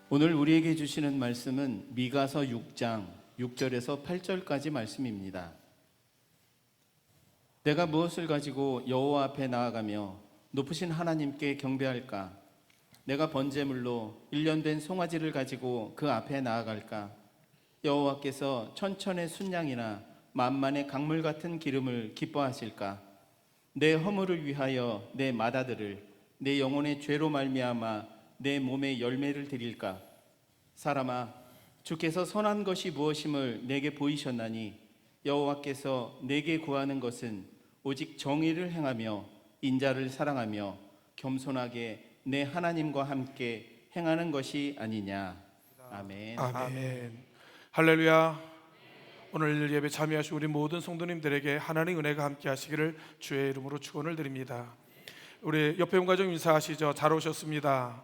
오늘 우리에게 주시는 말씀은 미가서 6장 6절에서 8절까지 말씀입니다. 내가 무엇을 가지고 여호와 앞에 나아가며 높으신 하나님께 경배할까? 내가 번제물로 1년 된 송아지를 가지고 그 앞에 나아갈까? 여호와께서 천천의 순양이나 만만의 강물 같은 기름을 기뻐하실까? 내 허물을 위하여 내 맏아들을, 내 영혼의 죄로 말미암아 내 몸에 열매를 드릴까? 사람아, 주께서 선한 것이 무엇임을 내게 보이셨나니 여호와께서 내게 구하는 것은 오직 정의를 행하며 인자를 사랑하며 겸손하게 내 하나님과 함께 행하는 것이 아니냐. 아멘. 아멘. 할렐루야. 오늘 예배 참여하신 우리 모든 성도님들에게 하나님의 은혜가 함께 하시기를 주의 이름으로 축원을 드립니다. 우리 옆에 온 가족 인사하시죠. 잘 오셨습니다.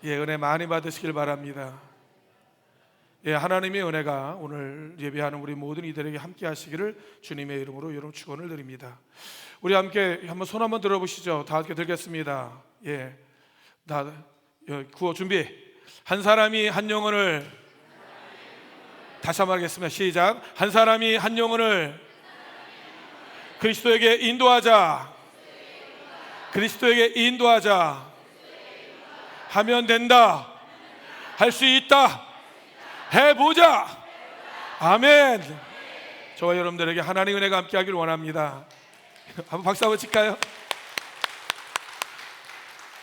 예, 은혜 많이 받으시길 바랍니다. 예, 하나님의 은혜가 오늘 예배하는 우리 모든 이들에게 함께 하시기를 주님의 이름으로 여러분 축원을 드립니다. 우리 함께 한번 손 한번 들어보시죠. 다 함께 들겠습니다. 예, 다 구호 준비. 한 사람이 한 영혼을, 다시 한번 하겠습니다. 시작. 한 사람이 한 영혼을 그리스도에게 인도하자. 그리스도에게 인도하자. 하면 된다. 할 수 있다. 해보자. 아멘. 저와 여러분들에게 하나님의 은혜가 함께 하길 원합니다. 한번 박수 한번 칠까요?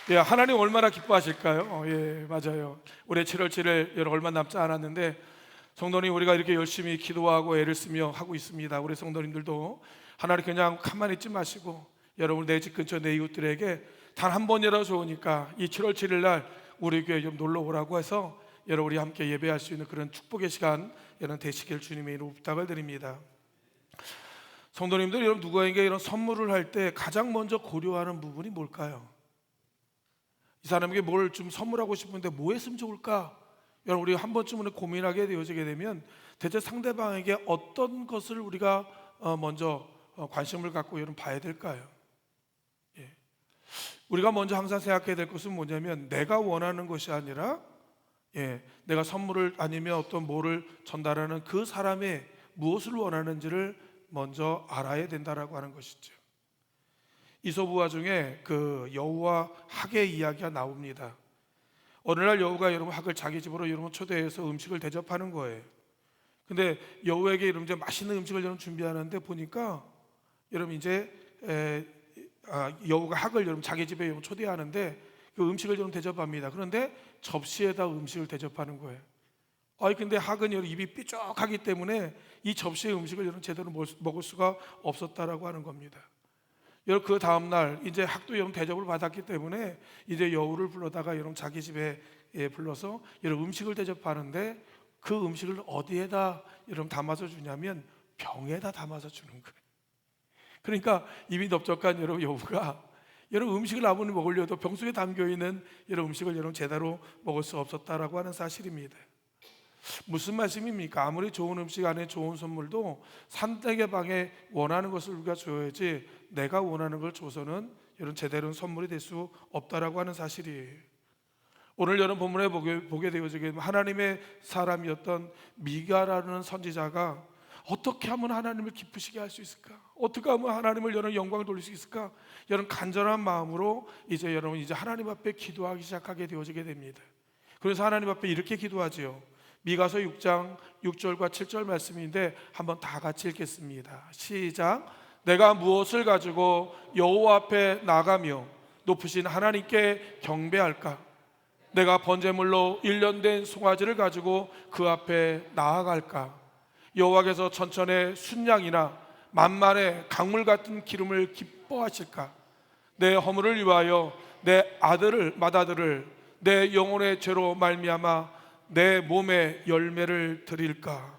예, 하나님 얼마나 기뻐하실까요? 예, 맞아요. 올해 7월 7일 얼마 남지 않았는데 성도님, 우리가 이렇게 열심히 기도하고 애를 쓰며 하고 있습니다. 우리 성도님들도 하나님 그냥 가만히 있지 마시고 여러분 내 집 근처 내 이웃들에게 단 한 번이라도 좋으니까 이 7월 7일 날 우리 교회 좀 놀러 오라고 해서 여러분 우리 함께 예배할 수 있는 그런 축복의 시간 여러분 되시길 주님의 이름으로 부탁을 드립니다. 성도님들, 여러분 누구에게 이런 선물을 할 때 가장 먼저 고려하는 부분이 뭘까요? 이 사람에게 뭘 좀 선물하고 싶은데 뭐 했으면 좋을까? 여러분 우리 한 번쯤은 고민하게 되어지게 되면 대체 상대방에게 어떤 것을 우리가 먼저 관심을 갖고 여러분 봐야 될까요? 예. 우리가 먼저 항상 생각해야 될 것은 뭐냐면 내가 원하는 것이 아니라 내가 선물을 아니면 어떤 뭐를 전달하는 그 사람의 무엇을 원하는지를 먼저 알아야 된다라고 하는 것이죠. 이솝우화 중에 그 여우와 학의 이야기가 나옵니다. 어느 날 여우가 여러분 학을 자기 집으로 여러분 초대해서 음식을 대접하는 거예요. 근데 여우에게 여러분 이제 맛있는 음식을 여러분 준비하는데 보니까 여러분 이제 여우가 학을 여러분 자기 집에 여러분 초대하는데 그 음식을 여러분 대접합니다. 그런데 접시에다 음식을 대접하는 거예요. 근데 학은 여러분 입이 삐죽하기 때문에 이 접시의 음식을 여러분 제대로 먹을 수가 없었다라고 하는 겁니다. 여러분 그 다음 날 이제 학도 여러분 대접을 받았기 때문에 이제 여우를 불러다가 여러분 자기 집에 불러서 여러분 음식을 대접하는데 그 음식을 어디에다 여러분 담아서 주냐면 병에다 담아서 주는 거예요. 그러니까 입이 넓적한 여러분 여우가 여러분 음식을 아무리 먹으려도 병 속에 담겨 있는 여러분 음식을 여러분 제대로 먹을 수 없었다라고 하는 사실입니다. 무슨 말씀입니까? 아무리 좋은 음식 안에 좋은 선물도 상대방에 원하는 것을 우리가 줘야지 내가 원하는 걸 줘서는 여러분 제대로 선물이 될 수 없다라고 하는 사실이에요. 오늘 여러분 본문에 보게 되어지게 되면 하나님의 사람이었던 미가라는 선지자가 어떻게 하면 하나님을 기쁘시게 할 수 있을까? 어떻게 하면 하나님을 여러분 영광을 돌릴 수 있을까? 여러분 간절한 마음으로 이제 여러분 이제 하나님 앞에 기도하기 시작하게 되어지게 됩니다. 그래서 하나님 앞에 이렇게 기도하지요. 미가서 6장 6절과 7절 말씀인데 한번 다 같이 읽겠습니다. 시작. 내가 무엇을 가지고 여호와 앞에 나가며 높으신 하나님께 경배할까? 내가 번제물로 1년 된 송아지를 가지고 그 앞에 나아갈까? 여호와께서 천천의 순양이나 만만의 강물 같은 기름을 기뻐하실까? 내 허물을 위하여 내 맏아들을 내 영혼의 죄로 말미암아 내 몸에 열매를 드릴까?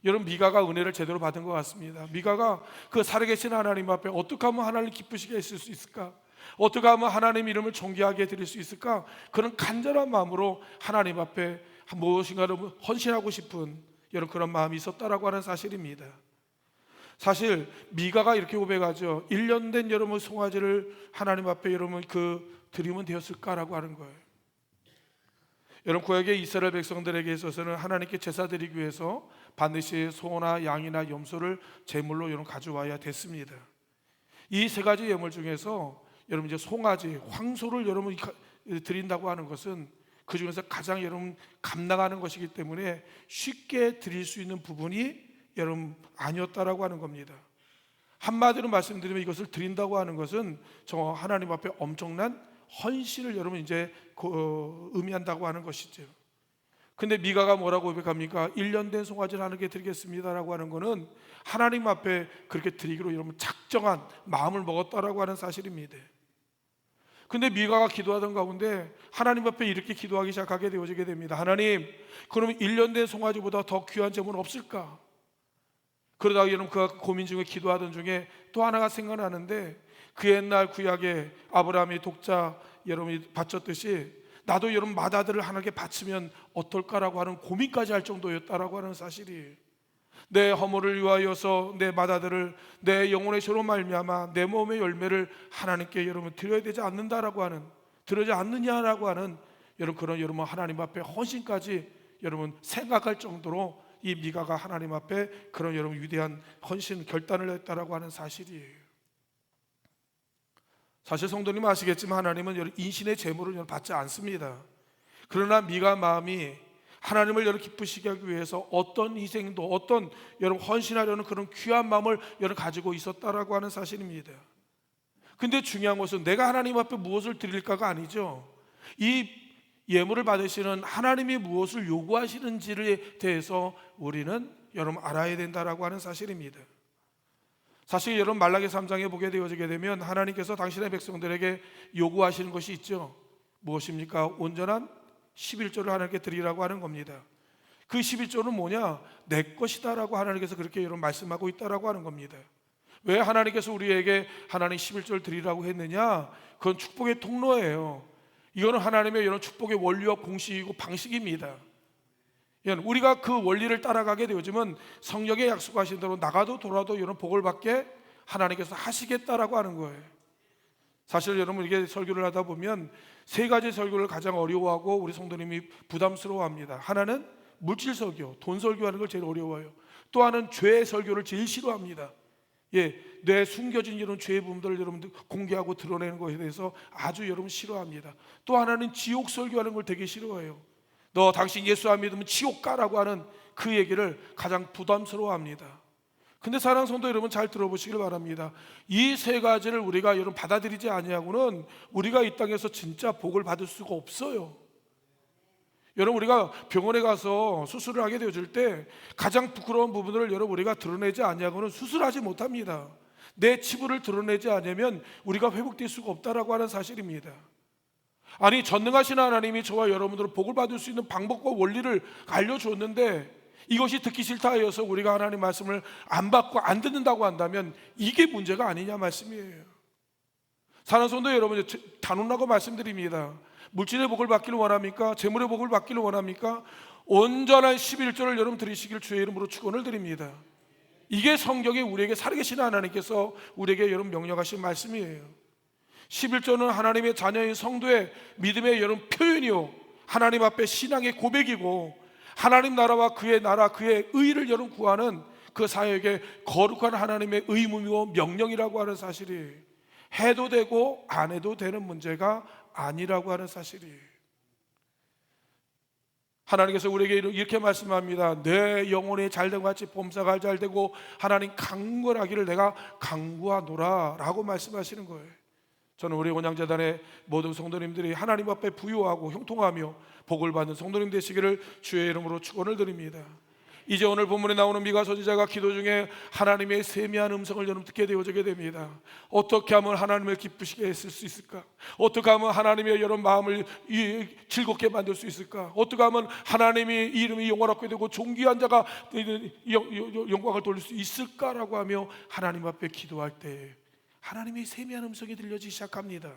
여러분 미가가 은혜를 제대로 받은 것 같습니다. 미가가 그 살아계신 하나님 앞에 어떻게 하면 하나님을 기쁘시게 했을 수 있을까? 어떻게 하면 하나님 이름을 존귀하게 드릴 수 있을까? 그런 간절한 마음으로 하나님 앞에 무엇인가를 헌신하고 싶은 여러분 그런 마음이 있었다라고 하는 사실입니다. 사실 미가가 이렇게 고백하죠. 1년 된 여러분 송아지를 하나님 앞에 여러분 드리면 되었을까라고 하는 거예요. 여러분, 구약의 이스라엘 백성들에게 있어서는 하나님께 제사 드리기 위해서 반드시 소나 양이나 염소를 제물로 여러분 가져와야 됐습니다. 이 세 가지 예물 중에서 여러분 이제 송아지, 황소를 여러분 드린다고 하는 것은 그 중에서 가장 여러분 감당하는 것이기 때문에 쉽게 드릴 수 있는 부분이 여러분 아니었다라고 하는 겁니다. 한마디로 말씀드리면 이것을 드린다고 하는 것은 저 하나님 앞에 엄청난 헌신을 여러분 이제 의미한다고 하는 것이죠. 근데 미가가 뭐라고 고백합니까? 1년 된 송아지를 하나님께 드리겠습니다라고 하는 것은 하나님 앞에 그렇게 드리기로 여러분 작정한 마음을 먹었다라고 하는 사실입니다. 근데 미가가 기도하던 가운데 하나님 앞에 이렇게 기도하기 시작하게 되어지게 됩니다. 하나님, 그러면 1년 된 송아지보다 더 귀한 제물은 없을까? 그러다가 여러분 그 고민 중에 기도하던 중에 또 하나가 생각나는데, 그 옛날 구약에 아브라함이 독자 여러분이 바쳤듯이 나도 여러분 맏아들을 하나님께 바치면 어떨까라고 하는 고민까지 할 정도였다라고 하는 사실이에요. 내 허물을 위하여서 내 맏아들을 내 영혼의 죄로 말미암아 내 몸의 열매를 하나님께 여러분 드려야 되지 않는다라고 하는, 드려지 않느냐라고 하는 여러분 그런 여러분 하나님 앞에 헌신까지 여러분 생각할 정도로 이 미가가 하나님 앞에 그런 여러분 위대한 헌신 결단을 했다라고 하는 사실이에요. 사실 성도님 아시겠지만 하나님은 여러분 인신의 제물을 여러분 받지 않습니다. 그러나 미가 마음이 하나님을 여러분 기쁘시게 하기 위해서 어떤 희생도 어떤 여러분 헌신하려는 그런 귀한 마음을 여러분 가지고 있었다라고 하는 사실입니다. 근데 중요한 것은 내가 하나님 앞에 무엇을 드릴까가 아니죠. 이 예물을 받으시는 하나님이 무엇을 요구하시는지에 대해서 우리는 여러분 알아야 된다라고 하는 사실입니다. 사실 여러분 말라기 3장에 보게 되어지게 되면 하나님께서 당신의 백성들에게 요구하시는 것이 있죠. 무엇입니까? 온전한 11조를 하나님께 드리라고 하는 겁니다. 그 11조는 뭐냐? 내 것이다라고 하나님께서 그렇게 여러분 말씀하고 있다라고 하는 겁니다. 왜 하나님께서 우리에게 하나님 11조를 드리라고 했느냐? 그건 축복의 통로예요. 이거는 하나님의 이런 축복의 원리와 공식이고 방식입니다. 우리가 그 원리를 따라가게 되어지면 성령의 약속하신 대로 나가도 돌아도 이런 복을 받게 하나님께서 하시겠다라고 하는 거예요. 사실 여러분 이게 설교를 하다 보면 세 가지 설교를 가장 어려워하고 우리 성도님이 부담스러워합니다. 하나는 물질 설교, 돈 설교하는 걸 제일 어려워요. 또 하나는 죄 설교를 제일 싫어합니다. 내 숨겨진 이런 죄의 부분들을 여러분들 공개하고 드러내는 것에 대해서 아주 여러분 싫어합니다. 또 하나는 지옥 설교하는 걸 되게 싫어해요. 너 당신 예수 안 믿으면 지옥 가라고 하는 그 얘기를 가장 부담스러워합니다. 근데 사랑하는 성도 여러분 잘 들어보시길 바랍니다. 이 세 가지를 우리가 여러분 받아들이지 아니하고는 우리가 이 땅에서 진짜 복을 받을 수가 없어요. 여러분 우리가 병원에 가서 수술을 하게 되어질 때 가장 부끄러운 부분을 여러분 우리가 드러내지 아니하고는 수술하지 못합니다. 내 치부를 드러내지 않으면 우리가 회복될 수가 없다라고 하는 사실입니다. 아니 전능하신 하나님이 저와 여러분들은 복을 받을 수 있는 방법과 원리를 알려주었는데 이것이 듣기 싫다 하여서 우리가 하나님 말씀을 안 받고 안 듣는다고 한다면 이게 문제가 아니냐 말씀이에요. 사랑하는 성도 여러분, 단언하고 말씀드립니다. 물질의 복을 받기를 원합니까? 재물의 복을 받기를 원합니까? 온전한 11조를 여러분 드리시길 주의 이름으로 축원을 드립니다. 이게 성경에 우리에게 살아계신 하나님께서 우리에게 여러분 명령하신 말씀이에요. 11조는 하나님의 자녀인 성도의 믿음의 여러분 표현이요, 하나님 앞에 신앙의 고백이고 하나님 나라와 그의 나라 그의 의를 여러분 구하는 그 사역의 거룩한 하나님의 의무이고 명령이라고 하는 사실이 해도 되고 안 해도 되는 문제가 아니라고 하는 사실이에요. 하나님께서 우리에게 이렇게 말씀합니다. 내 영혼이 잘된 것 같이 범사가 잘되고 하나님 강건하기를 내가 강구하노라 라고 말씀하시는 거예요. 저는 우리 원양재단의 모든 성도님들이 하나님 앞에 부유하고 형통하며 복을 받는 성도님 되시기를 주의 이름으로 축원을 드립니다. 이제 오늘 본문에 나오는 미가 선지자가 기도 중에 하나님의 세미한 음성을 여러분 듣게 되어지게 됩니다. 어떻게 하면 하나님을 기쁘시게 했을 수 있을까? 어떻게 하면 하나님의 여러분 마음을 즐겁게 만들 수 있을까? 어떻게 하면 하나님의 이름이 영원하게 되고 존귀한 자가 영광을 돌릴 수 있을까라고 하며 하나님 앞에 기도할 때 하나님의 세미한 음성이 들려지기 시작합니다.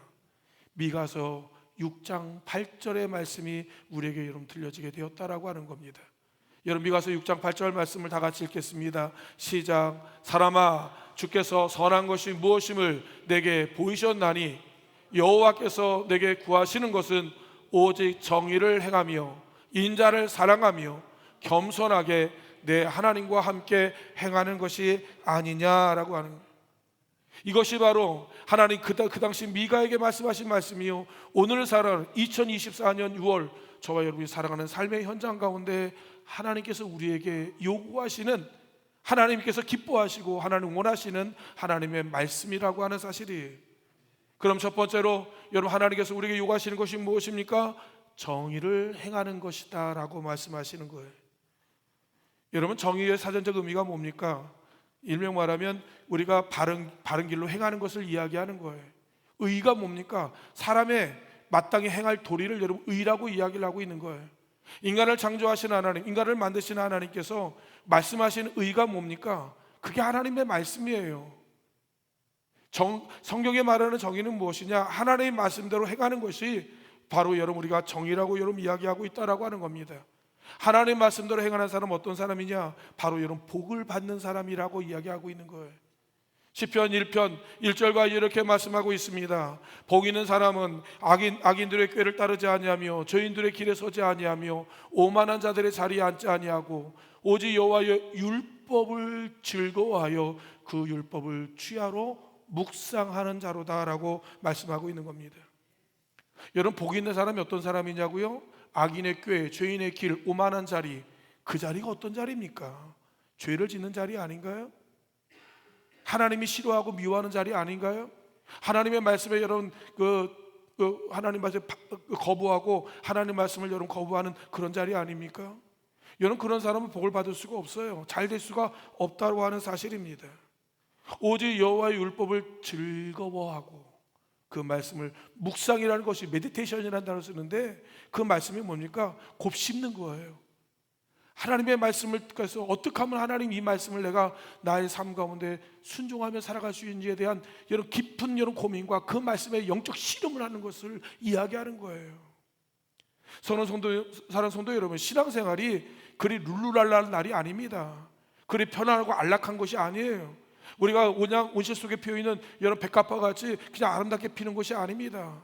미가서 6장 8절의 말씀이 우리에게 여러분 들려지게 되었다라고 하는 겁니다. 여러분 미가서 6장 8절 말씀을 다 같이 읽겠습니다. 시작. 사람아, 주께서 선한 것이 무엇임을 내게 보이셨나니 여호와께서 내게 구하시는 것은 오직 정의를 행하며 인자를 사랑하며 겸손하게 내 하나님과 함께 행하는 것이 아니냐라고 하는 거예요. 이것이 바로 하나님 그 당시 미가에게 말씀하신 말씀이요, 오늘 살아 2024년 6월 저와 여러분이 살아가는 삶의 현장 가운데 하나님께서 우리에게 요구하시는, 하나님께서 기뻐하시고 하나님 원하시는 하나님의 말씀이라고 하는 사실이에요. 그럼 첫 번째로 여러분, 하나님께서 우리에게 요구하시는 것이 무엇입니까? 정의를 행하는 것이다 라고 말씀하시는 거예요. 여러분, 정의의 사전적 의미가 뭡니까? 일명 말하면 우리가 바른 길로 행하는 것을 이야기하는 거예요. 의가 뭡니까? 사람의 마땅히 행할 도리를 여러분 의라고 이야기를 하고 있는 거예요. 인간을 창조하신 하나님, 인간을 만드신 하나님께서 말씀하신 의가 뭡니까? 그게 하나님의 말씀이에요. 성경에 말하는 정의는 무엇이냐? 하나님의 말씀대로 행하는 것이 바로 여러분 우리가 정의라고 여러분 이야기하고 있다라고 하는 겁니다. 하나님의 말씀대로 행하는 사람은 어떤 사람이냐? 바로 여러분 복을 받는 사람이라고 이야기하고 있는 거예요. 시편 1편 1절과 이렇게 말씀하고 있습니다. 복 있는 사람은 악인들의 꾀를 따르지 아니하며 죄인들의 길에 서지 아니하며 오만한 자들의 자리에 앉지 아니하고 오직 여호와의 율법을 즐거워하여 그 율법을 취하로 묵상하는 자로다라고 말씀하고 있는 겁니다. 여러분, 복 있는 사람이 어떤 사람이냐고요? 악인의 꾀, 죄인의 길, 오만한 자리, 그 자리가 어떤 자리입니까? 죄를 짓는 자리 아닌가요? 하나님이 싫어하고 미워하는 자리 아닌가요? 하나님의 말씀에 여러분 하나님 말씀 거부하고 하나님 말씀을 여러분 거부하는 그런 자리 아닙니까? 여러분, 그런 사람은 복을 받을 수가 없어요. 잘 될 수가 없다고 하는 사실입니다. 오직 여호와의 율법을 즐거워하고 그 말씀을, 묵상이라는 것이 메디테이션이라는 단어를 쓰는데 그 말씀이 뭡니까? 곱씹는 거예요. 하나님의 말씀을 그래서 어떻게 하면 하나님 이 말씀을 내가 나의 삶 가운데 순종하며 살아갈 수 있는지에 대한 여러분 깊은 여러분 고민과 그 말씀에 영적 실험을 하는 것을 이야기하는 거예요. 사랑하는 성도 여러분, 신앙생활이 그리 룰루랄라한 날이 아닙니다. 그리 편안하고 안락한 것이 아니에요. 우리가 온실 속에 피어있는 여러분 백합화 같이 그냥 아름답게 피는 것이 아닙니다.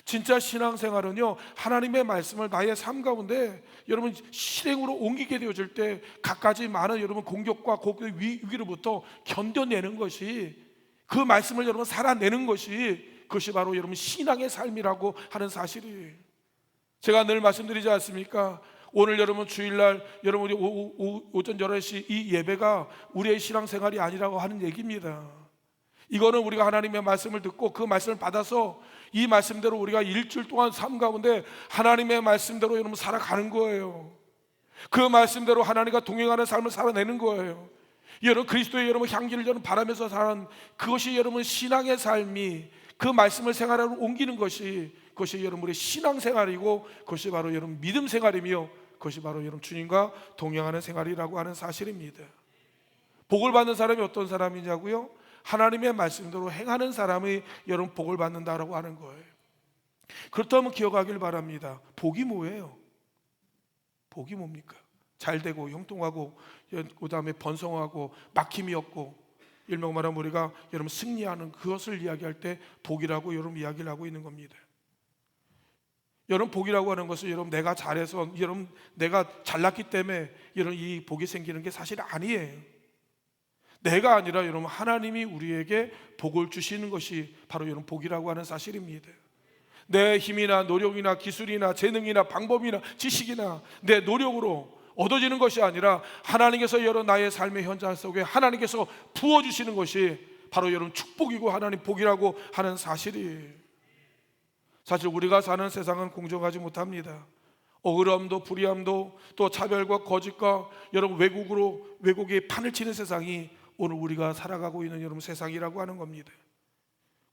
진짜 신앙생활은요, 하나님의 말씀을 나의 삶 가운데 여러분 실행으로 옮기게 되어질 때 갖가지 많은 여러분 공격과 위기로부터 견뎌내는 것이, 그 말씀을 여러분 살아내는 것이, 그것이 바로 여러분 신앙의 삶이라고 하는 사실이에요. 제가 늘 말씀드리지 않습니까? 오늘 여러분 주일날 여러분 우리 오전 11시 이 예배가 우리의 신앙생활이 아니라고 하는 얘기입니다. 이거는 우리가 하나님의 말씀을 듣고 그 말씀을 받아서 이 말씀대로 우리가 일주일 동안 삶 가운데 하나님의 말씀대로 여러분 살아가는 거예요. 그 말씀대로 하나님과 동행하는 삶을 살아내는 거예요. 여러분 그리스도의 여러분 향기를 여러분 바라면서 사는 그것이 여러분 신앙의 삶이, 그 말씀을 생활하러 옮기는 것이, 그것이 여러분 우리 신앙생활이고 그것이 바로 여러분 믿음 생활이며 그것이 바로 여러분 주님과 동행하는 생활이라고 하는 사실입니다. 복을 받는 사람이 어떤 사람이냐고요? 하나님의 말씀대로 행하는 사람이 여러분 복을 받는다라고 하는 거예요. 그렇다면 기억하길 바랍니다. 복이 뭐예요? 복이 뭡니까? 잘되고 형통하고 그 다음에 번성하고 막힘이 없고, 일명 말하면 우리가 여러분 승리하는 그것을 이야기할 때 복이라고 여러분 이야기를 하고 있는 겁니다. 여러분 복이라고 하는 것은 여러분 내가 잘해서 여러분 내가 잘났기 때문에 여러분 이 복이 생기는 게 사실 아니에요. 내가 아니라 여러분 하나님이 우리에게 복을 주시는 것이 바로 여러분 복이라고 하는 사실입니다. 내 힘이나 노력이나 기술이나 재능이나 방법이나 지식이나 내 노력으로 얻어지는 것이 아니라 하나님께서 여러분 나의 삶의 현장 속에 하나님께서 부어주시는 것이 바로 여러분 축복이고 하나님 복이라고 하는 사실이에요. 사실 우리가 사는 세상은 공정하지 못합니다. 억울함도 불의함도 또 차별과 거짓과 여러분 왜곡의 판을 치는 세상이 오늘 우리가 살아가고 있는 여러분 세상이라고 하는 겁니다.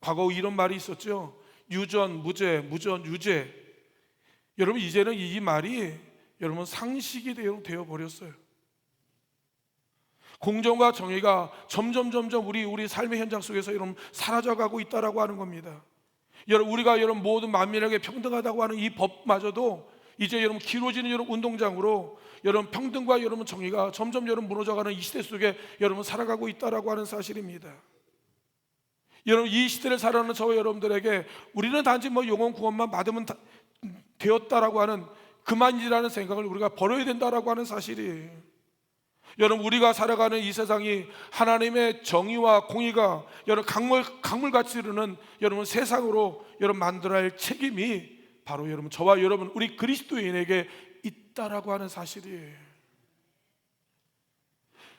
과거 이런 말이 있었죠. 유전 무죄, 무전 유죄. 여러분 이제는 이 말이 여러분 상식이 되어 버렸어요. 공정과 정의가 점점 우리 삶의 현장 속에서 여러분 사라져가고 있다라고 하는 겁니다. 우리가 여러분 모든 만민에게 평등하다고 하는 이 법마저도 이제 여러분 길어지는 여러분 운동장으로 여러분 평등과 여러분 정의가 점점 여러분 무너져가는 이 시대 속에 여러분 살아가고 있다라고 하는 사실입니다. 여러분 이 시대를 살아가는 저와 여러분들에게 우리는 단지 영원 구원만 받으면 되었다라고 하는 그만이라는 생각을 우리가 버려야 된다라고 하는 사실이에요. 여러분, 우리가 살아가는 이 세상이 하나님의 정의와 공의가 여러분 강물같이 흐르는 여러분 세상으로 여러분 만들어야 할 책임이 바로 여러분 저와 여러분 우리 그리스도인에게 있다라고 하는 사실이에요.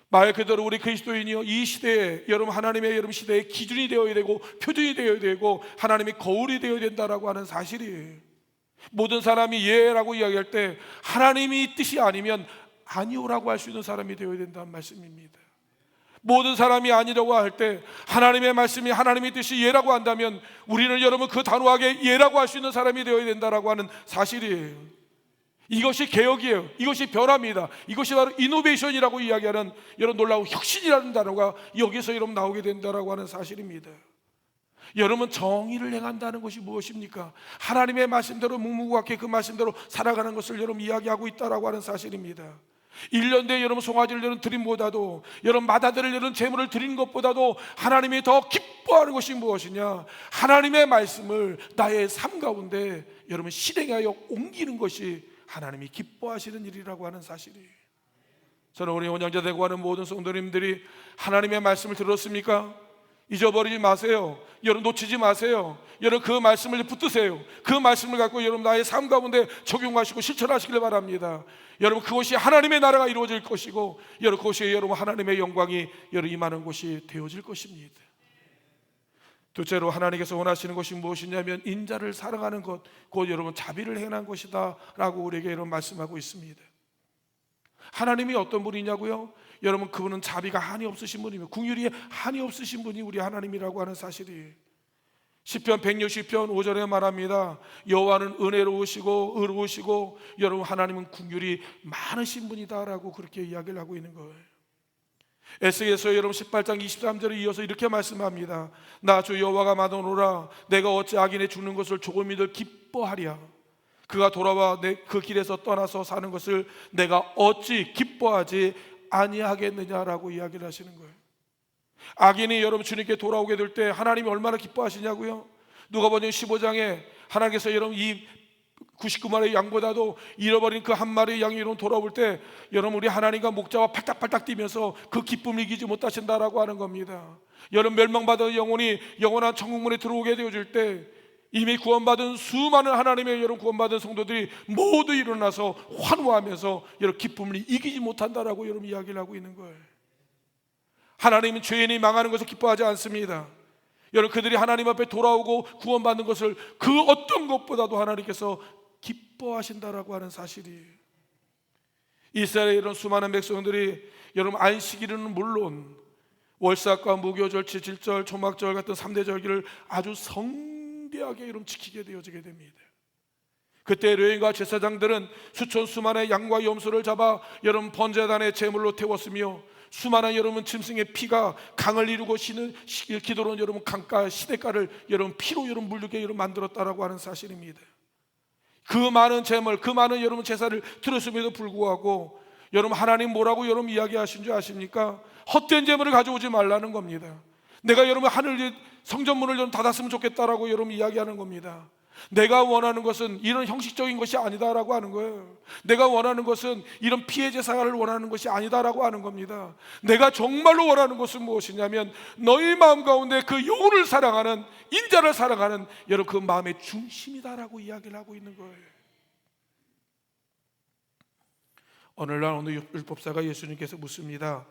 말 그대로 우리 그리스도인이요, 이 시대에 여러분 하나님의 여러분 시대의 기준이 되어야 되고 표준이 되어야 되고 하나님의 거울이 되어야 된다라고 하는 사실이에요. 모든 사람이 예라고 이야기할 때 하나님이 뜻이 아니면 아니오라고 할 수 있는 사람이 되어야 된다는 말씀입니다. 모든 사람이 아니라고 할 때 하나님의 말씀이 하나님의 뜻이 예라고 한다면 우리는 여러분 그 단호하게 예라고 할 수 있는 사람이 되어야 된다라고 하는 사실이에요. 이것이 개혁이에요. 이것이 변화입니다. 이것이 바로 이노베이션이라고 이야기하는 여러분 놀라운 혁신이라는 단어가 여기서 여러분 나오게 된다라고 하는 사실입니다. 여러분, 정의를 행한다는 것이 무엇입니까? 하나님의 말씀대로 묵묵하게 그 말씀대로 살아가는 것을 여러분 이야기하고 있다라고 하는 사실입니다. 1년 뒤에 여러분 송아지를 여러분 드림보다도 여러분 마다들을 여러분 제물을 드리는 것보다도 하나님이 더 기뻐하는 것이 무엇이냐? 하나님의 말씀을 나의 삶 가운데 여러분 실행하여 옮기는 것이 하나님이 기뻐하시는 일이라고 하는 사실이에요. 저는 우리 혼양자 되고 하는 모든 성도님들이 하나님의 말씀을 들었습니까? 잊어버리지 마세요. 여러분 놓치지 마세요. 여러분 그 말씀을 붙드세요. 그 말씀을 갖고 여러분 나의 삶 가운데 적용하시고 실천하시길 바랍니다. 여러분 그것이 하나님의 나라가 이루어질 것이고 여러분 그것이 여러분 하나님의 영광이 여러분 임하는 곳이 되어질 것입니다. 둘째로 하나님께서 원하시는 것이 무엇이냐면 인자를 사랑하는 것, 곧 여러분 자비를 행한 것이다 라고 우리에게 여러분 말씀하고 있습니다. 하나님이 어떤 분이냐고요? 여러분 그분은 자비가 한이 없으신 분이며 긍휼이 한이 없으신 분이 우리 하나님이라고 하는 사실이에요. 시편 160편 5절에 말합니다. 여호와는 은혜로우시고 의로우시고 여러분 하나님은 긍휼이 많으신 분이다라고 그렇게 이야기를 하고 있는 거예요. 에스겔서 여러분 18장 23절에 이어서 이렇게 말씀합니다. 나 주 여호와가 마노노라. 내가 어찌 악인의 죽는 것을 조금이들 기뻐하랴. 그가 돌아와 그 길에서 떠나서 사는 것을 내가 어찌 기뻐하지 아니하겠느냐라고 이야기를 하시는 거예요. 악인이 여러분 주님께 돌아오게 될 때 하나님이 얼마나 기뻐하시냐고요? 누가복음 15장에 하나님께서 여러분 이 99마리의 양보다도 잃어버린 그 한 마리의 양이 여러분 돌아올 때 여러분 우리 하나님과 목자와 팔딱팔딱 뛰면서 그 기쁨을 이기지 못하신다라고 하는 겁니다. 여러분 멸망받은 영혼이 영원한 천국문에 들어오게 되어질 때 이미 구원받은 수많은 하나님의 여러분 구원받은 성도들이 모두 일어나서 환호하면서 여러분 기쁨을 이기지 못한다라고 여러분 이야기를 하고 있는 거예요. 하나님은 죄인이 망하는 것을 기뻐하지 않습니다. 여러분 그들이 하나님 앞에 돌아오고 구원받는 것을 그 어떤 것보다도 하나님께서 기뻐하신다라고 하는 사실이에요. 이스라엘의 이런 수많은 백성들이 여러분 안식일은 물론 월삭과 무교절치, 질절, 초막절 같은 3대 절기를 아주 성대하게 여러분 지키게 되어지게 됩니다. 그때 레위인과 제사장들은 수천 수만의 양과 염소를 잡아 여러분 번제단의 제물로 태웠으며 수많은 여러분 짐승의 피가 강을 이루고 기도로는 여러분 강가 시냇가를 여러분 피로 여러분 물르게 여러분 만들었다라고 하는 사실입니다. 그 많은 제물, 그 많은 여러분 제사를 들었음에도 불구하고 여러분 하나님 뭐라고 여러분 이야기하신 줄 아십니까? 헛된 제물을 가져오지 말라는 겁니다. 내가 여러분 하늘 성전문을 좀 닫았으면 좋겠다라고 여러분 이야기하는 겁니다. 내가 원하는 것은 이런 형식적인 것이 아니다라고 하는 거예요. 내가 원하는 것은 이런 피해 제사를 원하는 것이 아니다라고 하는 겁니다. 내가 정말로 원하는 것은 무엇이냐면 너희 마음 가운데 그 영혼을 사랑하는 인자를 사랑하는 여러분 그 마음의 중심이다라고 이야기를 하고 있는 거예요. 오늘날 어느 율법사가 예수님께서 묻습니다.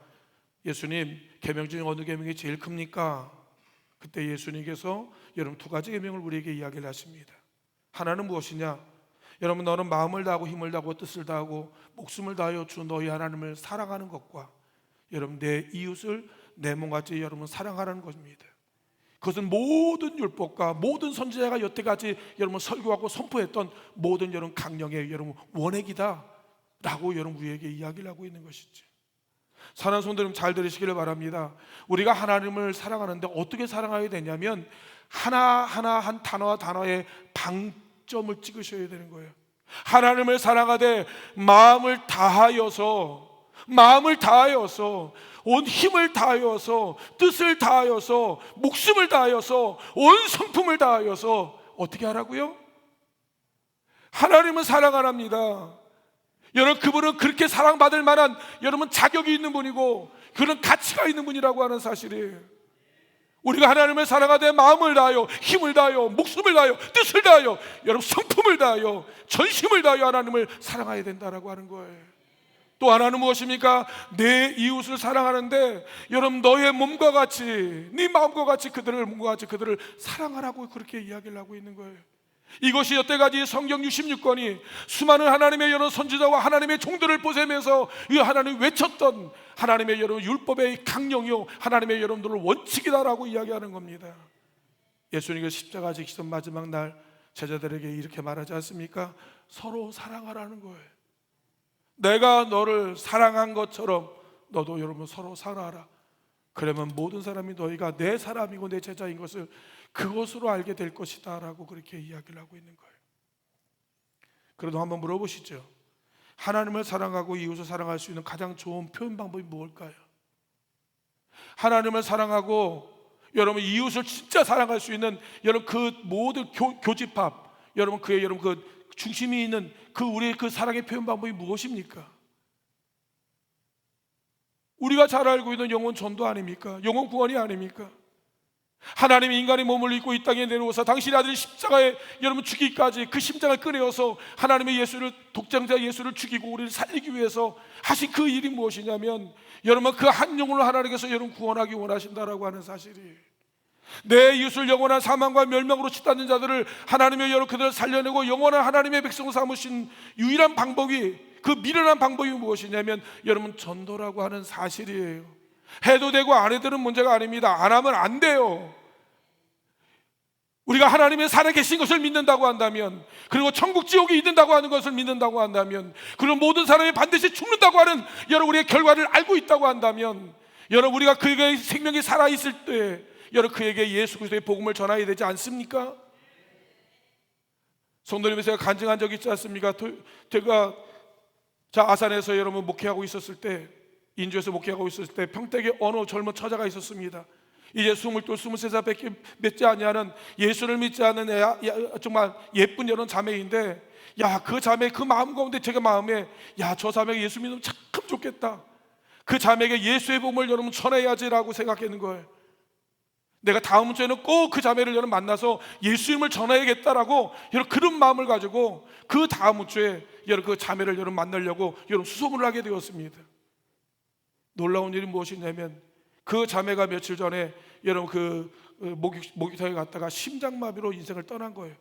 예수님, 계명 중에 어느 계명이 제일 큽니까? 그때 예수님께서 여러분 두 가지 계명을 우리에게 이야기를 하십니다. 하나는 무엇이냐? 여러분 너는 마음을 다하고 힘을 다하고 뜻을 다하고 목숨을 다하여 주 너희 하나님을 사랑하는 것과 여러분 내 이웃을 내 몸같이 여러분 사랑하라는 것입니다. 그것은 모든 율법과 모든 선지자가 여태까지 여러분 설교하고 선포했던 모든 여러분 강령의 여러분 원액이다라고 여러분 우리에게 이야기를 하고 있는 것이죠. 사랑하는 성도님 잘 들으시기를 바랍니다. 우리가 하나님을 사랑하는데 어떻게 사랑해야 되냐면 하나하나 한 단어와 단어에 방점을 찍으셔야 되는 거예요. 하나님을 사랑하되 마음을 다하여서 온 힘을 다하여서 뜻을 다하여서 목숨을 다하여서 온 성품을 다하여서 어떻게 하라고요? 하나님은 사랑 안 합니다. 여러분, 그분은 그렇게 사랑받을 만한 여러분 자격이 있는 분이고 그런 가치가 있는 분이라고 하는 사실이에요. 우리가 하나님을 사랑하되 마음을 다하여 힘을 다하여 목숨을 다하여 뜻을 다하여 여러분 성품을 다하여 전심을 다하여 하나님을 사랑해야 된다라고 하는 거예요. 또 하나는 무엇입니까? 내 이웃을 사랑하는데 여러분 너의 몸과 같이 네 마음과 같이 그들을 몸과 같이 그들을 사랑하라고 그렇게 이야기를 하고 있는 거예요. 이것이 여태까지 성경 66권이 수많은 하나님의 여러 선지자와 하나님의 종들을 보세면서 이 하나님 외쳤던 하나님의 여러 율법의 강령이요 하나님의 여러분들을 원칙이다라고 이야기하는 겁니다. 예수님께서 십자가 지키던 마지막 날 제자들에게 이렇게 말하지 않습니까? 서로 사랑하라는 거예요. 내가 너를 사랑한 것처럼 너도 여러분 서로 사랑하라. 그러면 모든 사람이 너희가 내 사람이고 내 제자인 것을 그것으로 알게 될 것이다 라고 그렇게 이야기를 하고 있는 거예요. 그래도 한번 물어보시죠. 하나님을 사랑하고 이웃을 사랑할 수 있는 가장 좋은 표현 방법이 무엇일까요? 하나님을 사랑하고 여러분 이웃을 진짜 사랑할 수 있는 여러분 그 모든 교집합 여러분 그의 여러분 그 중심이 있는 그 우리의 그 사랑의 표현 방법이 무엇입니까? 우리가 잘 알고 있는 영혼 전도 아닙니까? 영혼 구원이 아닙니까? 하나님이 인간의 몸을 입고 이 땅에 내려오사 당신의 아들 십자가에 여러분 죽기까지 그 심장을 꺼내어서 하나님의 예수를 독장자 예수를 죽이고 우리를 살리기 위해서 하신 그 일이 무엇이냐면 여러분 그 한 영혼을 하나님께서 여러분 구원하기 원하신다라고 하는 사실이에요. 내 이웃을 영원한 사망과 멸망으로 치닫는 자들을 하나님의 여러 그들을 살려내고 영원한 하나님의 백성 삼으신 유일한 방법이 그 미련한 방법이 무엇이냐면 여러분 전도라고 하는 사실이에요. 해도 되고 안 해도 되는 문제가 아닙니다. 안 하면 안 돼요. 우리가 하나님의 살아계신 것을 믿는다고 한다면 그리고 천국 지옥이 있는다고 하는 것을 믿는다고 한다면 그리고 모든 사람이 반드시 죽는다고 하는 여러분 우리의 결과를 알고 있다고 한다면 여러분 우리가 그에게 생명이 살아있을 때 여러분 그에게 예수 그리스도의 복음을 전해야 되지 않습니까? 성도님에서 제가 간증한 적이 있지 않습니까? 제가 아산에서 여러분 목회하고 있었을 때 인주에서 목회하고 있었을 때 평택에 어느 젊은 처자가 있었습니다. 이제 22, 23살밖에 맺지 아니하는 예수를 믿지 않는 정말 예쁜 여런 자매인데 그 자매 그 마음 가운데 제가 마음에 저 자매가 예수 믿으면 참 좋겠다. 그 자매에게 예수의 복음을 여러분 전해야지라고 생각하는 거예요. 내가 다음 주에는 꼭 그 자매를 여러분 만나서 예수님을 전해야겠다라고 여러분 그런 마음을 가지고 그 다음 주에 여러분 그 자매를 여러분 만나려고 여러분 수소문을 하게 되었습니다. 놀라운 일이 무엇이냐면 그 자매가 며칠 전에 여러분 그 목욕탕에 갔다가 심장마비로 인생을 떠난 거예요.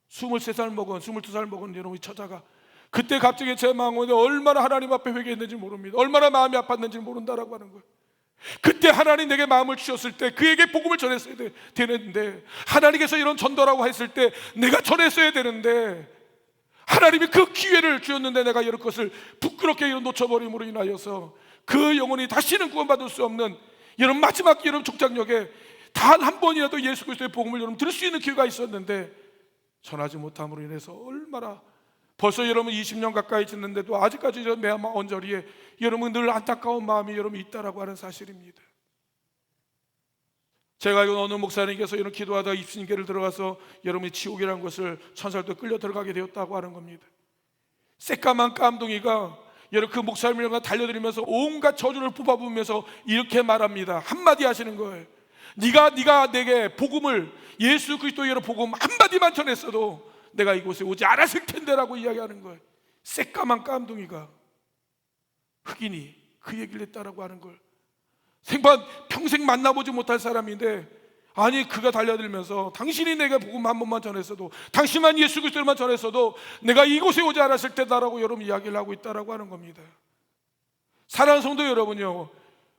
23살 먹은 22살 먹은 여러분 처자가 그때 갑자기 제 마음에 얼마나 하나님 앞에 회개했는지 모릅니다. 얼마나 마음이 아팠는지 모른다라고 하는 거예요. 그때 하나님 내게 마음을 주셨을 때 그에게 복음을 전했어야 되는데 하나님께서 이런 전도라고 했을 때 내가 전했어야 되는데 하나님이 그 기회를 주었는데 내가 이런 것을 부끄럽게 놓쳐버림으로 인하여서 그 영혼이 다시는 구원받을 수 없는 여러분 마지막 여러분 족장역에 단 한 번이라도 예수 그리스도의 복음을 여러분 들을 수 있는 기회가 있었는데 전하지 못함으로 인해서 얼마나 벌써 여러분 20년 가까이 지났는데도 아직까지 내 언저리에 여러분 늘 안타까운 마음이 여러분 있다라고 하는 사실입니다. 제가 알고 어느 목사님께서 이런 기도하다가 입신계를 들어가서 여러분이 지옥이라는 것을 천사들도 끌려 들어가게 되었다고 하는 겁니다. 새까만 깜둥이가 여러분 그 목사님을 달려들면서 온갖 저주를 뽑아부으면서 이렇게 말합니다. 한마디 하시는 거예요. 네가 내게 복음을 예수 그리스도의 여러 복음 한마디만 전했어도 내가 이곳에 오지 않았을 텐데라고 이야기하는 거예요. 새까만 깜둥이가 흑인이 그 얘기를 했다라고 하는 걸 평생 만나보지 못할 사람인데 아니 그가 달려들면서 당신이 내게 복음 한 번만 전했어도 당신만 예수 그리스도만 전했어도 내가 이곳에 오지 않았을 때다라고 여러분 이야기를 하고 있다라고 하는 겁니다. 사랑하는 성도 여러분요,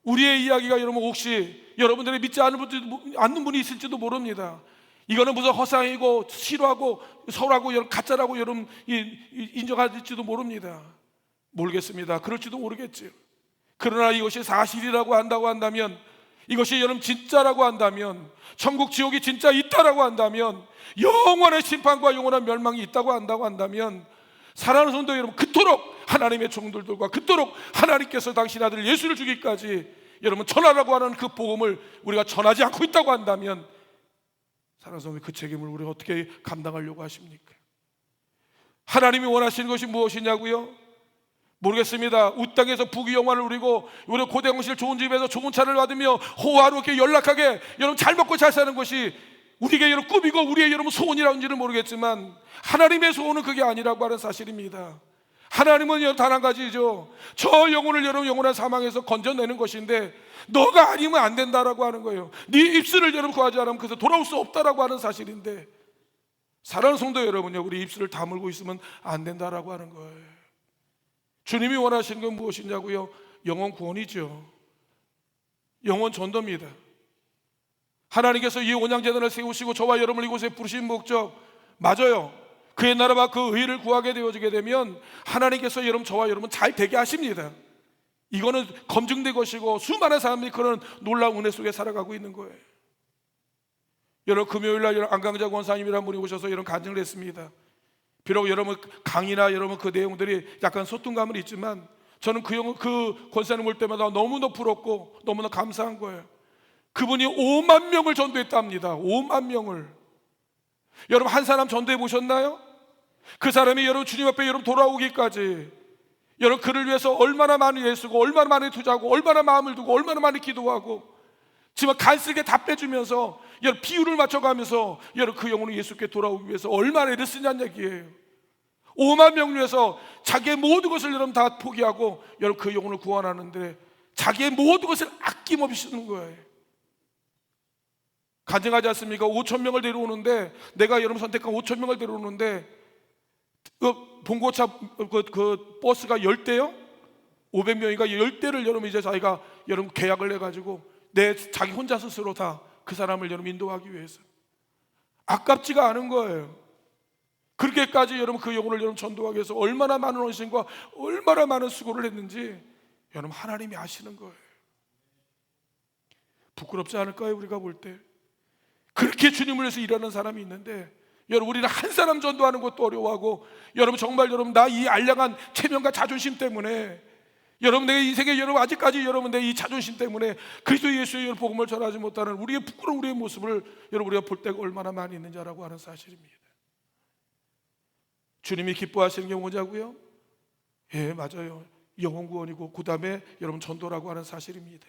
우리의 이야기가 여러분 혹시 여러분들이 믿지 않는 분이 있을지도 모릅니다. 이거는 무슨 허상이고 싫어하고 서울하고 여러분 가짜라고 여러분 인정할지도 모릅니다. 모르겠습니다. 그럴지도 모르겠죠. 그러나 이것이 사실이라고 한다고 한다면 이것이 여러분 진짜라고 한다면 천국 지옥이 진짜 있다라고 한다면 영원한 심판과 영원한 멸망이 있다고 한다면 사랑하는 성도 여러분 그토록 하나님의 종들과 그토록 하나님께서 당신 아들 예수를 주기까지 여러분 전하라고 하는 그 복음을 우리가 전하지 않고 있다고 한다면 사랑하는 성도 그 책임을 우리가 어떻게 감당하려고 하십니까? 하나님이 원하시는 것이 무엇이냐고요? 모르겠습니다. 우땅에서 부귀영화를 누리고 우리 고대공실 좋은 집에서 좋은 차를 받으며 호화롭게 연락하게 여러분 잘 먹고 잘 사는 것이 우리에게 여러분 꿈이고 우리의 여러분 소원이라는지는 모르겠지만 하나님의 소원은 그게 아니라고 하는 사실입니다. 하나님은 단 한 가지죠. 저 영혼을 여러분 영원한 사망에서 건져내는 것인데 너가 아니면 안 된다라고 하는 거예요. 네 입술을 여러분 구하지 않으면 그래서 돌아올 수 없다라고 하는 사실인데, 사랑하는 성도 여러분요, 우리 입술을 다물고 있으면 안 된다라고 하는 거예요. 주님이 원하시는 건 무엇이냐고요? 영혼 구원이죠. 영혼 전도입니다. 하나님께서 이 온양제단을 세우시고 저와 여러분을 이곳에 부르신 목적 맞아요. 그의 나라와 그 의를 구하게 되어지게 되면 하나님께서 여러분 저와 여러분 잘 되게 하십니다. 이거는 검증된 것이고 수많은 사람들이 그런 놀라운 은혜 속에 살아가고 있는 거예요. 여러분 금요일날 안강자 권사님이라는 분이 오셔서 이런 간증을 했습니다. 비록 여러분 강의나 여러분 그 내용들이 약간 소tun감은 있지만 저는 그 권사님 볼 때마다 너무나 부럽고 너무나 감사한 거예요. 그분이 5만 명을 전도했답니다. 5만 명을. 여러분 한 사람 전도해 보셨나요? 그 사람이 여러분 주님 앞에 여러분 돌아오기까지 여러분 그를 위해서 얼마나 많이 애쓰고 얼마나 많이 투자하고 얼마나 마음을 두고 얼마나 많이 기도하고 지금 간쓸게 다 빼주면서 여러분 비율을 맞춰가면서 여러분 그 영혼을 예수께 돌아오기 위해서 얼마나 애를 쓰냐는 얘기예요. 5만 명 위해서 자기의 모든 것을 여러분 다 포기하고 여러분 그 영혼을 구원하는데 자기의 모든 것을 아낌없이 쓰는 거예요. 간증하지 않습니까? 5천 명을 데려오는데 내가 여러분 선택한 5천 명을 데려오는데 그 봉고차 그 버스가 10대요? 500명이가 10대를 여러분 이제 자기가 여러분 계약을 해가지고 자기 혼자 스스로 다 그 사람을 여러분 인도하기 위해서 아깝지가 않은 거예요. 그렇게까지 여러분 그 영혼을 여러분 전도하기 위해서 얼마나 많은 헌신과 얼마나 많은 수고를 했는지 여러분 하나님이 아시는 거예요. 부끄럽지 않을까요? 우리가 볼 때 그렇게 주님을 위해서 일하는 사람이 있는데 여러분 우리는 한 사람 전도하는 것도 어려워하고 여러분 정말 여러분 나 이 알량한 체면과 자존심 때문에 여러분 내 인생에 여러분 아직까지 여러분 내 이 자존심 때문에 그리스도 예수의 복음을 전하지 못하는 우리의 부끄러운 우리의 모습을 여러분 우리가 볼 때가 얼마나 많이 있는지라고 하는 사실입니다. 주님이 기뻐하시는 게 뭐냐고요? 예, 맞아요. 영혼 구원이고 그 다음에 여러분 전도라고 하는 사실입니다.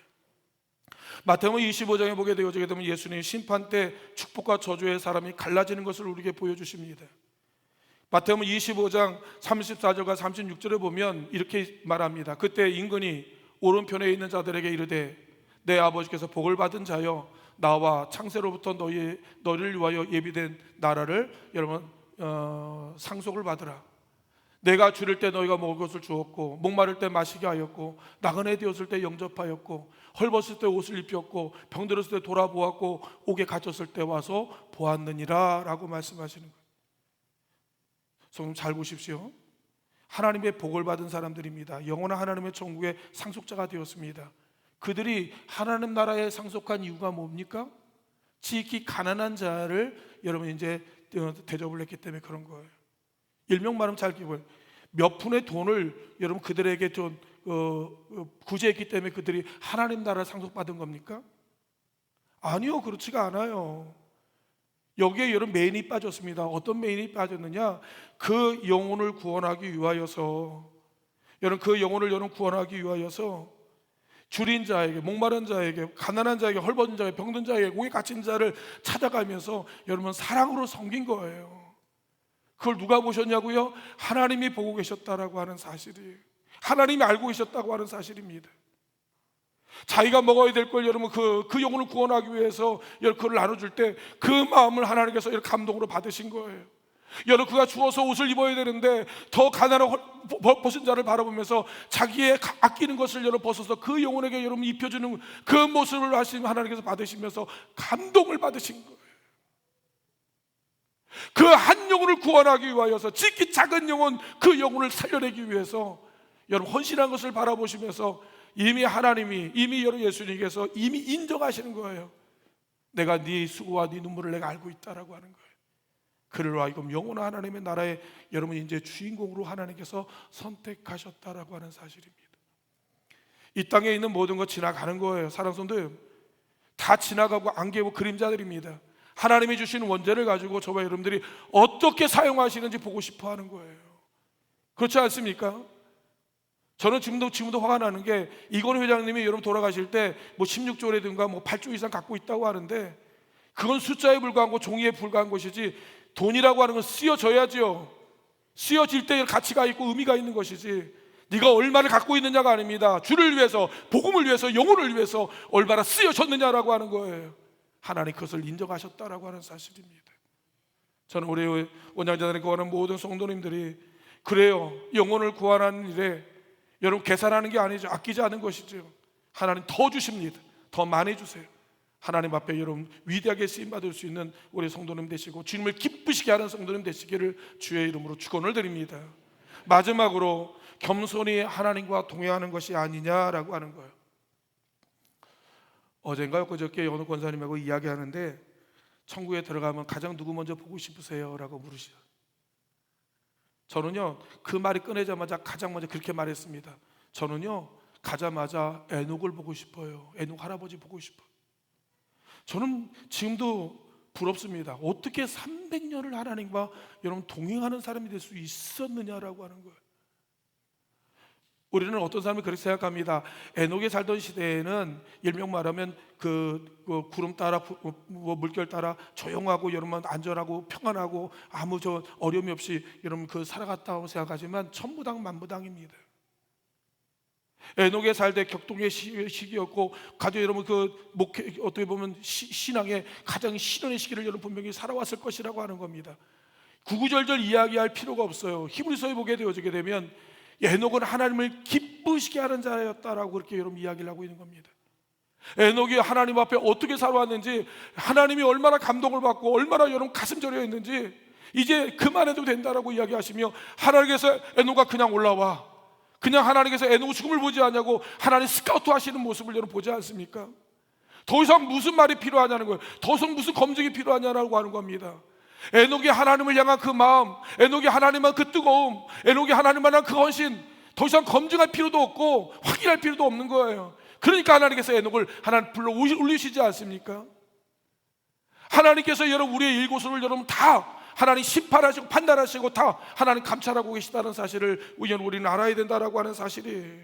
마태복음 25장에 보게 되어지게 되면 예수님 심판 때 축복과 저주의 사람이 갈라지는 것을 우리에게 보여주십니다. 마태복음 25장 34절과 36절에 보면 이렇게 말합니다. 그때 임금이 오른편에 있는 자들에게 이르되 내 아버지께서 복을 받은 자여 나와 창세로부터 너희를 위하여 예비된 나라를 여러분 상속을 받으라. 내가 줄일 때 너희가 먹을 것을 주었고 목마를 때 마시게 하였고 나그네 되었을 때 영접하였고 헐벗을 때 옷을 입혔고 병들었을 때 돌아보았고 옥에 갇혔을 때 와서 보았느니라 라고 말씀하시는 거예요. 성도 잘 보십시오. 하나님의 복을 받은 사람들입니다. 영원한 하나님의 천국의 상속자가 되었습니다. 그들이 하나님 나라에 상속한 이유가 뭡니까? 지극히 가난한 자를 여러분 이제 대접을 했기 때문에 그런 거예요. 일명 말하면 잘 기분 몇 푼의 돈을 여러분 그들에게 좀 구제했기 때문에 그들이 하나님 나라를 상속받은 겁니까? 아니요, 그렇지가 않아요. 여기에 여러분 메인이 빠졌습니다. 어떤 메인이 빠졌느냐? 그 영혼을 구원하기 위하여서 여러분 그 영혼을 여러분 구원하기 위하여서 줄인 자에게, 목마른 자에게, 가난한 자에게, 헐벗은 자에게, 병든 자에게, 옥에 갇힌 자를 찾아가면서 여러분 사랑으로 섬긴 거예요. 그걸 누가 보셨냐고요? 하나님이 보고 계셨다라고 하는 사실이에요. 하나님이 알고 계셨다고 하는 사실입니다. 자기가 먹어야 될 걸 여러분 그 영혼을 구원하기 위해서 여러분 그걸 나눠줄 때 그 마음을 하나님께서 이렇게 감동으로 받으신 거예요. 여러분 그가 주워서 옷을 입어야 되는데 더 가난한 벗은 자를 바라보면서 자기의 아끼는 것을 여러분 벗어서 그 영혼에게 여러분 입혀주는 그 모습을 하나님께서 받으시면서 감동을 받으신 거예요. 그 한 영혼을 구원하기 위하여서 지극히 작은 영혼 그 영혼을 살려내기 위해서 여러분 헌신한 것을 바라보시면서 이미 하나님이 이미 여러분 예수님께서 이미 인정하시는 거예요. 내가 네 수고와 네 눈물을 내가 알고 있다라고 하는 거예요. 그를 하여금 영원한 하나님의 나라에 여러분 이제 주인공으로 하나님께서 선택하셨다라고 하는 사실입니다. 이 땅에 있는 모든 것 지나가는 거예요. 사랑하는 성도 다 지나가고 안개고 그림자들입니다. 하나님이 주신 원죄를 가지고 저와 여러분들이 어떻게 사용하시는지 보고 싶어 하는 거예요. 그렇지 않습니까? 저는 지금도 화가 나는 게 이건희 회장님이 여러분 돌아가실 때 뭐 16조라든가 뭐 8조 이상 갖고 있다고 하는데 그건 숫자에 불과한 거, 종이에 불과한 것이지 돈이라고 하는 건 쓰여져야지요. 쓰여질 때 가치가 있고 의미가 있는 것이지 네가 얼마를 갖고 있느냐가 아닙니다. 주를 위해서, 복음을 위해서, 영혼을 위해서 얼마나 쓰여졌느냐라고 하는 거예요. 하나님 그것을 인정하셨다라고 하는 사실입니다. 저는 우리 원양자들이 구하는 모든 성도님들이 그래요. 영혼을 구하는 일에 여러분 계산하는 게 아니죠. 아끼지 않은 것이죠. 하나님 더 주십니다. 더 많이 주세요. 하나님 앞에 여러분 위대하게 쓰임받을 수 있는 우리 성도님 되시고 주님을 기쁘시게 하는 성도님 되시기를 주의 이름으로 축원을 드립니다. 마지막으로 겸손히 하나님과 동행하는 것이 아니냐라고 하는 거예요. 어젠가요 그저께 어느 권사님하고 이야기하는데 천국에 들어가면 가장 누구 먼저 보고 싶으세요? 라고 물으시죠. 저는요 그 말이 꺼내자마자 가장 먼저 그렇게 말했습니다. 저는요 가자마자 에녹을 보고 싶어요. 에녹 할아버지 보고 싶어요. 저는 지금도 부럽습니다. 어떻게 300년을 하나님과 여러분 동행하는 사람이 될 수 있었느냐라고 하는 거예요. 우리는 어떤 사람이 그렇게 생각합니다. 에녹이 살던 시대에는 일명 말하면 그 구름 따라 물결 따라 조용하고 여러분 안전하고 평안하고 아무 어려움이 없이 여러분 살아갔다고 생각하지만 천부당 만부당입니다. 에녹에 살 때 격동의 시기였고 가족 여러분 어떻게 보면 신앙의 가장 시련의 시기를 여러분 분명히 살아왔을 것이라고 하는 겁니다. 구구절절 이야기할 필요가 없어요. 히브리서에 보게 되어지게 되면 에녹은 하나님을 기쁘시게 하는 자였다라고 그렇게 여러분 이야기를 하고 있는 겁니다. 에녹이 하나님 앞에 어떻게 살아왔는지, 하나님이 얼마나 감동을 받고 얼마나 여러분 가슴 저려 있는지 이제 그만해도 된다라고 이야기하시며 하나님께서 에녹아 그냥 올라와, 그냥 하나님께서 에녹 죽음을 보지 않냐고 하나님 스카우트 하시는 모습을 여러분 보지 않습니까? 더 이상 무슨 말이 필요하냐는 거예요. 더 이상 무슨 검증이 필요하냐라고 하는 겁니다. 에녹이 하나님을 향한 그 마음, 에녹이 하나님만 그 뜨거움, 에녹이 하나님만 한 그 헌신, 더 이상 검증할 필요도 없고 확인할 필요도 없는 거예요. 그러니까 하나님께서 에녹을 하나님 불러 올리시지 않습니까? 하나님께서 여러분 우리의 일고수를 여러분 다 하나님 심판하시고 판단하시고 다 하나님 감찰하고 계시다는 사실을 우리는 알아야 된다라고 하는 사실이에요.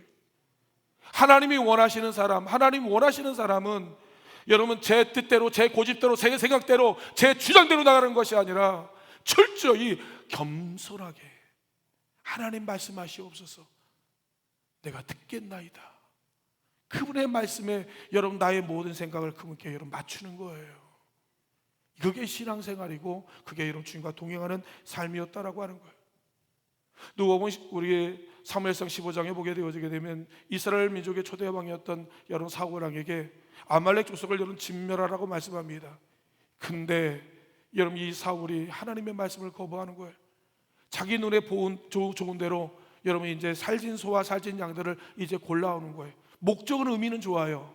하나님이 원하시는 사람, 하나님 원하시는 사람은 여러분 제 뜻대로, 제 고집대로, 제 생각대로, 제 주장대로 나가는 것이 아니라 철저히 겸손하게 하나님 말씀하시옵소서 내가 듣겠나이다. 그분의 말씀에 여러분 나의 모든 생각을 그분께 여러분 맞추는 거예요. 그게 신앙생활이고 그게 여러분 주님과 동행하는 삶이었다라고 하는 거예요. 누가 보면 우리 사무엘상 15장에 보게 되어지게 되면 이스라엘 민족의 초대 왕이었던 여러분 사울 왕에게 아말렉 족속을 여러분 진멸하라고 말씀합니다. 근데 여러분 이 사울이 하나님의 말씀을 거부하는 거예요. 자기 눈에 좋은 대로 여러분 이제 살진 소와 살진 양들을 이제 골라오는 거예요. 목적은 의미는 좋아요.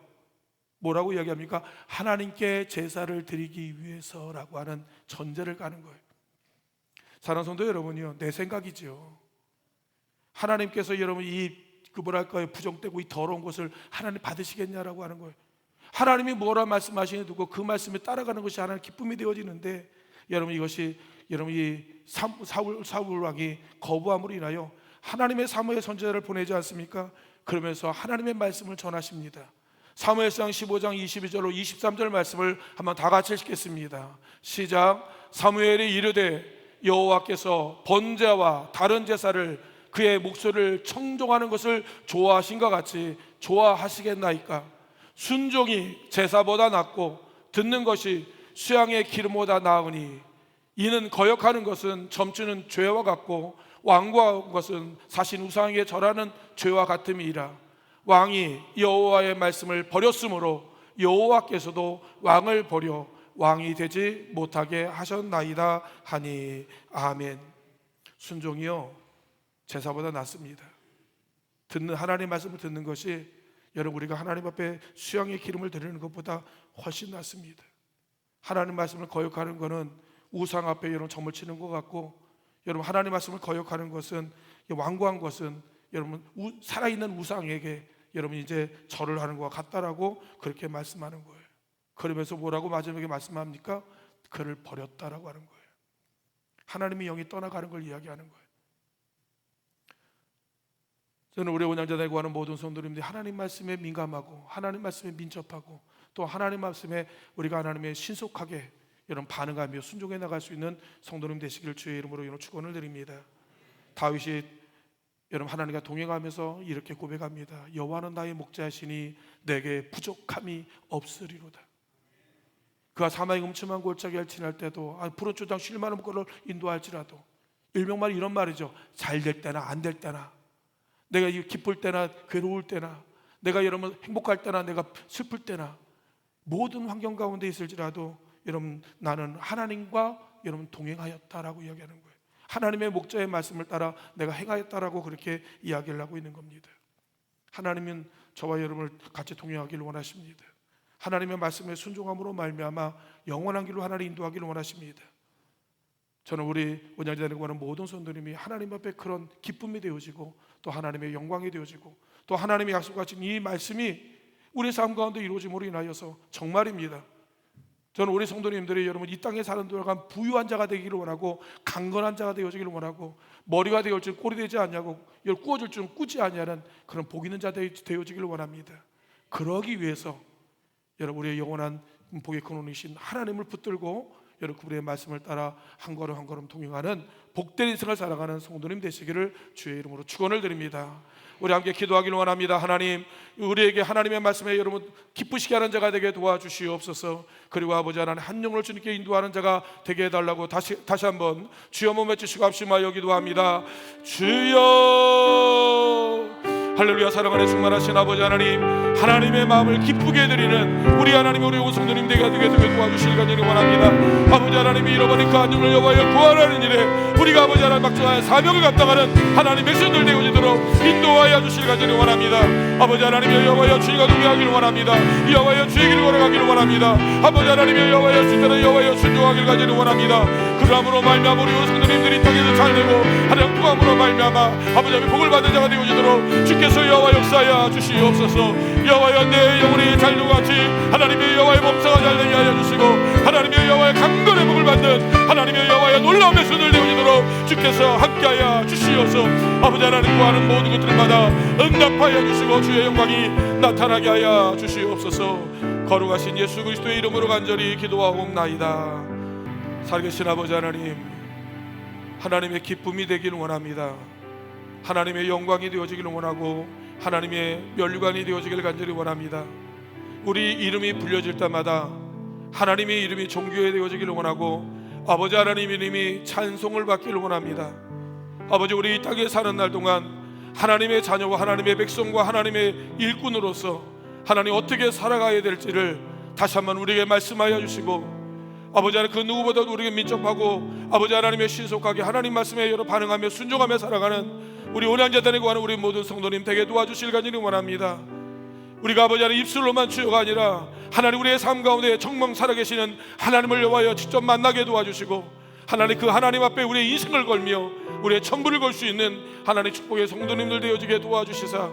뭐라고 이야기합니까? 하나님께 제사를 드리기 위해서라고 하는 전제를 가는 거예요. 사랑하는 성도 여러분이요, 내 생각이죠. 하나님께서 여러분 부정되고 이 더러운 것을 하나님 받으시겠냐라고 하는 거예요. 하나님이 뭐라 말씀하시는 두고 그 말씀에 따라가는 것이 하나님 기쁨이 되어지는데 여러분 이것이 여러분 이 사울 왕이 거부함으로 인하여 하나님의 사무엘 선지자를 보내지 않습니까? 그러면서 하나님의 말씀을 전하십니다. 사무엘상 15장 22절로 23절 말씀을 한번 다 같이 읽겠습니다. 시작. 사무엘이 이르되 여호와께서 번제와 다른 제사를 그의 목소리를 청종하는 것을 좋아하신 것 같이 좋아하시겠나이까? 순종이 제사보다 낫고 듣는 것이 수양의 기름보다 나으니 이는 거역하는 것은 점주는 죄와 같고 완고한 것은 사신 우상에게 절하는 죄와 같음이라. 왕이 여호와의 말씀을 버렸으므로 여호와께서도 왕을 버려 왕이 되지 못하게 하셨나이다 하니 아멘. 순종이요 제사보다 낫습니다. 하나님 말씀을 듣는 것이 여러분 우리가 하나님 앞에 수양의 기름을 드리는 것보다 훨씬 낫습니다. 하나님 말씀을 거역하는 것은 우상 앞에 여러분 점을 치는 것 같고, 여러분 하나님 말씀을 거역하는 것은 완고한 것은 여러분 살아있는 우상에게 여러분 이제 절을 하는 것과 같다라고 그렇게 말씀하는 거예요. 그러면서 뭐라고 마지막에 말씀합니까? 그를 버렸다라고 하는 거예요. 하나님의 영이 떠나가는 걸 이야기하는 거예요. 저는 우리 온양자들과 하는 모든 성도님들이 하나님 말씀에 민감하고 하나님 말씀에 민첩하고 또 하나님 말씀에 우리가 하나님의 신속하게 여러분 반응하며 순종해 나갈 수 있는 성도님 되시기를 주의 이름으로 여러분 축원을 드립니다. 다윗이 여러분 하나님과 동행하면서 이렇게 고백합니다. 여호와는 나의 목자시니 내게 부족함이 없으리로다. 그가 사망의 음침한 골짜기를 지날 때도 푸른 초장 쉴 만한 곳을 인도할지라도 일명만 이런 말이죠. 잘 될 때나 안 될 때나 내가 기쁠 때나 괴로울 때나 내가 여러분 행복할 때나 내가 슬플 때나 모든 환경 가운데 있을지라도 여러분 나는 하나님과 여러분 동행하였다라고 이야기하는 거예요. 하나님의 목자의 말씀을 따라 내가 행하였다라고 그렇게 이야기를 하고 있는 겁니다. 하나님은 저와 여러분을 같이 동행하기를 원하십니다. 하나님의 말씀에 순종함으로 말미암아 영원한 길로 하나님 인도하기를 원하십니다. 저는 우리 온양자들과 하는 모든 성도님이 하나님 앞에 그런 기쁨이 되어지고 또 하나님의 영광이 되어지고 또 하나님의 약속하신 이 말씀이 우리 삶 가운데 이루어짐으로 인하여서 정말입니다. 저는 우리 성도님들이 여러분 이 땅에 사는 동안 부유한 자가 되기를 원하고 강건한 자가 되어지기를 원하고 머리가 되어질 줄 꼴이 되지 않냐고 꾸어질 줄 꾸지 아니하는 그런 복 있는 자 되어지기를 원합니다. 그러기 위해서 여러분 우리의 영원한 복의 근원이신 하나님을 붙들고 여러분 그분의 말씀을 따라 한 걸음 한 걸음 동행하는 복된 인생을 살아가는 성도님 되시기를 주의 이름으로 축원을 드립니다. 우리 함께 기도하기를 원합니다. 하나님, 우리에게 하나님의 말씀에 여러분 기쁘시게 하는 자가 되게 도와주시옵소서. 그리고 아버지 하나님 한 영혼을 주님께 인도하는 자가 되게 해달라고 다시 한번 주여 몸 외치시고 합심하여 기도합니다. 주여 할렐루야. 사랑하는 충만하신 아버지 하나님, 하나님의 마음을 기쁘게 해드리는 우리 하나님 우리 온 성도님 되게 도와주시길 간절히 원합니다. 아버지 하나님이 잃어버린 그 안녕을 여호와여 구하라는 일에 우리가 아버지 하나님 막중한 사명을 감당하는 하나님 백성들 되어지도록 인도하여 주시길 간절히 원합니다. 아버지 하나님의 여호와여 주의가 동행하기를 원합니다. 여호와여 주의 길을 걸어가기를 원합니다. 아버지 하나님의 여호와여 주께는 여호와여 순종하기를 간절히 원합니다. 그러므로 말미암아 우리 온 성도님들이 땅에서 잘되고 하나님 통함으로 말미암아 아버지 하나님 복을 받은 자가 되어지도록 주께서 여호와 역사하여 주시옵소서. 여호와여 내 영혼이 잘되고같이 하나님의 여호와의 몸사가 잘되게 하여 주시고 하나님의 여호와의 강건의 복을 받는 하나님의 여호와의 놀라운 백성들 되어지도록 주께서 함께하여 주시옵소서. 아버지 하나님 구하는 모든 것들마다 응답하여 주시고 주의 영광이 나타나게 하여 주시옵소서. 거룩하신 예수 그리스도의 이름으로 간절히 기도하옵나이다. 살아계신 아버지 하나님, 하나님의 기쁨이 되기를 원합니다. 하나님의 영광이 되어지기를 원하고 하나님의 면류관이 되어지기를 간절히 원합니다. 우리 이름이 불려질 때마다 하나님의 이름이 존귀해 되어지기를 원하고 아버지 하나님의 이름이 찬송을 받기를 원합니다. 아버지 우리 이 땅에 사는 날 동안 하나님의 자녀와 하나님의 백성과 하나님의 일꾼으로서 하나님 어떻게 살아가야 될지를 다시 한번 우리에게 말씀하여 주시고 아버지 하나님 그 누구보다도 우리에게 민첩하고 아버지 하나님의 신속하게 하나님 말씀에 여러 반응하며 순종하며 살아가는 우리 온양자들에 관한 우리 모든 성도님 되게 도와주실 간절히 원합니다. 우리가 아버지 하나님 입술로만 주여가 아니라 하나님 우리의 삶 가운데 정말 살아계시는 하나님을 여호와여 직접 만나게 도와주시고 하나님 그 하나님 앞에 우리의 인생을 걸며 우리의 천부를 걸 수 있는 하나님 축복의 성도님들 되어지게 도와주시사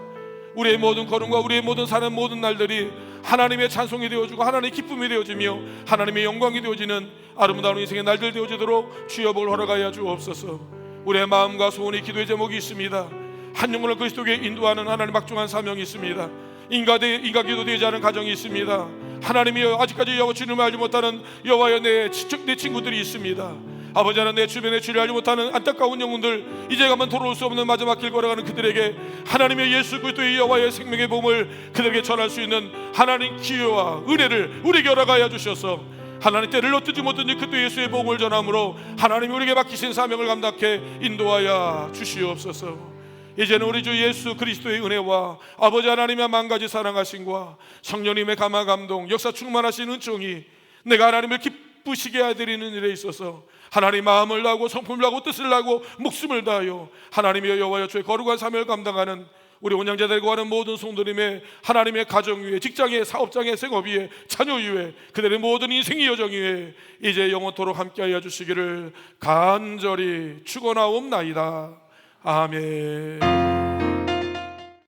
우리의 모든 걸음과 우리의 모든 사는 모든 날들이 하나님의 찬송이 되어지고 하나님의 기쁨이 되어지며 하나님의 영광이 되어지는 아름다운 인생의 날들 되어지도록 주여 복을 허락하여 주옵소서. 우리의 마음과 소원이 기도의 제목이 있습니다. 한 영혼을 그리스도께 인도하는 하나님 막중한 사명이 있습니다. 인가 기도 되지 않은 가정이 있습니다. 하나님이여 아직까지 여호와 주님을 알지 못하는 여호와여 내 친구들이 있습니다. 아버지 하나님 내 주변에 주를 알지 못하는 안타까운 영혼들 이제 가면 돌아올 수 없는 마지막 길 걸어가는 그들에게 하나님의 예수 그리스도의 여호와의 생명의 복음을 그들에게 전할 수 있는 하나님 기회와 은혜를 우리에게 허락하여 주셔서 하나님 때를 얻지 못한 그때 예수의 복음을 전함으로 하나님이 우리에게 맡기신 사명을 감당해 인도하여 주시옵소서. 이제는 우리 주 예수 그리스도의 은혜와 아버지 하나님의 만가지 사랑하심과 성령님의 감화 감동 역사 충만하신 은총이 내가 하나님을 기쁘시게 해드리는 일에 있어서 하나님 마음을 다하고 성품을 다하고 뜻을 다하고 목숨을 다하여 하나님의 여호와여 주의 거룩한 사명을 감당하는 우리 온양자들과 하는 모든 성도님의 하나님의 가정 위에 직장에 사업장에 생업 위에 자녀 위에 그들의 모든 인생의 여정 위에 이제 영원토록 함께하여 주시기를 간절히 축원하옵나이다. 아멘.